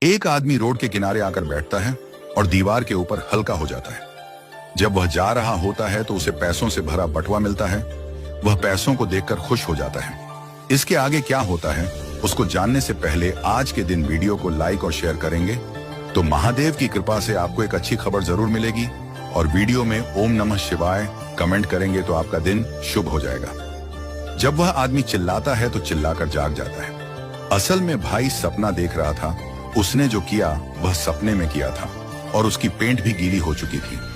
एक आदमी रोड के किनारे आकर बैठता है और दीवार के ऊपर हल्का हो जाता है। जब वह जा रहा होता है तो उसे पैसों से भरा बटुआ मिलता है। वह पैसों को देखकर खुश हो जाता है। इसके आगे क्या होता है उसको जानने से पहले आज के दिन वीडियो को लाइक और शेयर करेंगे तो महादेव की कृपा से आपको एक अच्छी खबर जरूर मिलेगी। और वीडियो में ओम नमः शिवाय कमेंट करेंगे तो आपका दिन शुभ हो जाएगा। जब वह आदमी चिल्लाता है तो चिल्लाकर जाग जाता है। असल में भाई सपना देख रहा था। उसने जो किया वह सपने में किया था और उसकी पेंट भी गीली हो चुकी थी।